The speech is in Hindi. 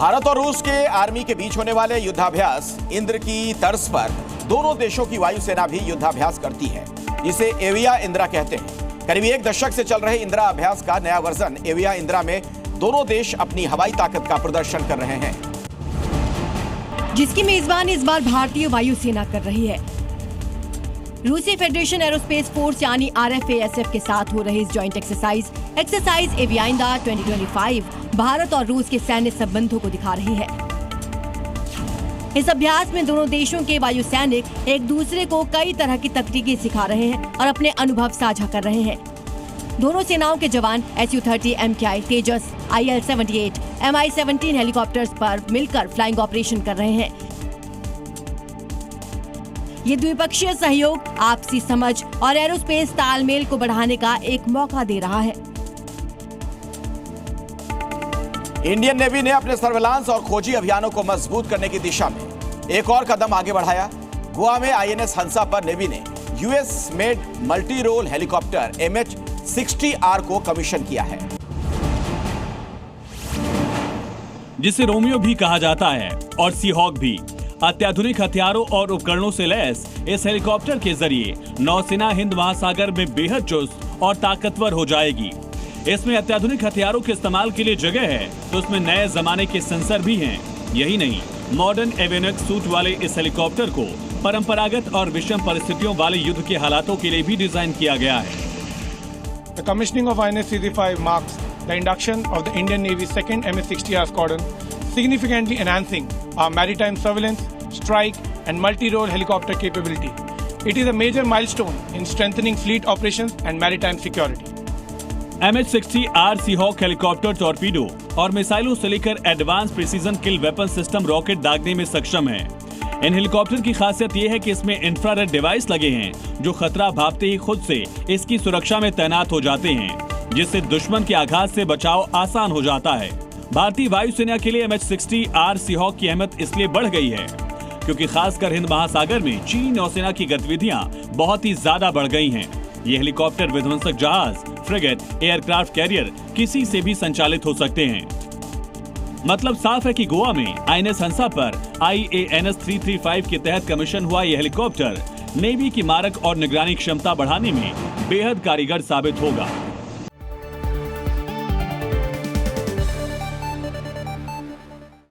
भारत और रूस के आर्मी के बीच होने वाले युद्धाभ्यास इंद्र की तर्ज पर दोनों देशों की वायुसेना भी युद्धाभ्यास करती है, जिसे एविया इंद्रा कहते हैं। करीब एक दशक से चल रहे इंद्रा अभ्यास का नया वर्जन एविया इंद्रा में दोनों देश अपनी हवाई ताकत का प्रदर्शन कर रहे हैं, जिसकी मेजबान इस बार भारतीय वायुसेना कर रही है। रूसी फेडरेशन एरोस्पेस फोर्स यानी RFASF के साथ हो रही इस जॉइंट एक्सरसाइज एविया इंद्रा 2025 भारत और रूस के सैन्य संबंधों को दिखा रही है। इस अभ्यास में दोनों देशों के वायु सैनिक एक दूसरे को कई तरह की तकनीकें सिखा रहे हैं और अपने अनुभव साझा कर रहे हैं। दोनों सेनाओं के जवान Su-30 MKI तेजस, IL-78, Mi-17 हेलीकॉप्टर्स पर मिलकर फ्लाइंग ऑपरेशन कर रहे हैं। ये द्विपक्षीय सहयोग, आपसी समझ और एरोस्पेस तालमेल को बढ़ाने का एक मौका दे रहा है। इंडियन नेवी ने अपने सर्विलांस और खोजी अभियानों को मजबूत करने की दिशा में एक और कदम आगे बढ़ाया। गोवा में INS हंसा पर नेवी ने US made multi role helicopter MH-60R को कमीशन किया है, जिसे रोमियो भी कहा जाता है और सीहॉक भी। अत्याधुनिक हथियारों और उपकरणों से लैस इस हेलीकॉप्टर के जरिए नौसेना हिंद महासागर में बेहद चुस्त और ताकतवर हो जाएगी। इसमें अत्याधुनिक हथियारों के इस्तेमाल के लिए जगह है, तो इसमें नए जमाने के सेंसर भी हैं। यही नहीं, मॉडर्न एवियोनिक्स सूट वाले इस हेलीकॉप्टर को परंपरागत और विषम परिस्थितियों वाले युद्ध के हालातों के लिए भी डिजाइन किया गया है। The commissioning of INS-335 marks the induction of the Indian Navy's second MH-60R squadron, significantly enhancing our maritime surveillance, strike and multi-role helicopter capability. It is a major milestone in strengthening fleet operations and maritime security. MH-60R Seahawk helicopter torpedo और मिसाइलों से लेकर एडवांस प्रिसीजन किल वेपन सिस्टम रॉकेट दागने में सक्षम है। इन हेलीकॉप्टर की खासियत यह है कि इसमें इंफ्रारेड डिवाइस लगे हैं, जो खतरा भापते ही खुद से इसकी सुरक्षा में तैनात हो जाते हैं, जिससे दुश्मन के आघात से बचाव आसान हो जाता है। भारतीय वायुसेना के लिए MH-60R सीहॉक की अहमियत इसलिए बढ़ गई है क्योंकि खासकर हिंद महासागर में चीनी नौसेना की गतिविधियां बहुत ही ज्यादा बढ़ गई हैं। ये हेलीकॉप्टर विध्वंसक जहाज, फ्रिगेट, एयरक्राफ्ट कैरियर किसी से भी संचालित हो सकते हैं। मतलब साफ है कि गोवा में INS हंसा पर IANS 335 के तहत कमीशन हुआ यह हेलीकॉप्टर नेवी की मारक और निगरानी क्षमता बढ़ाने में बेहद कारगर साबित होगा।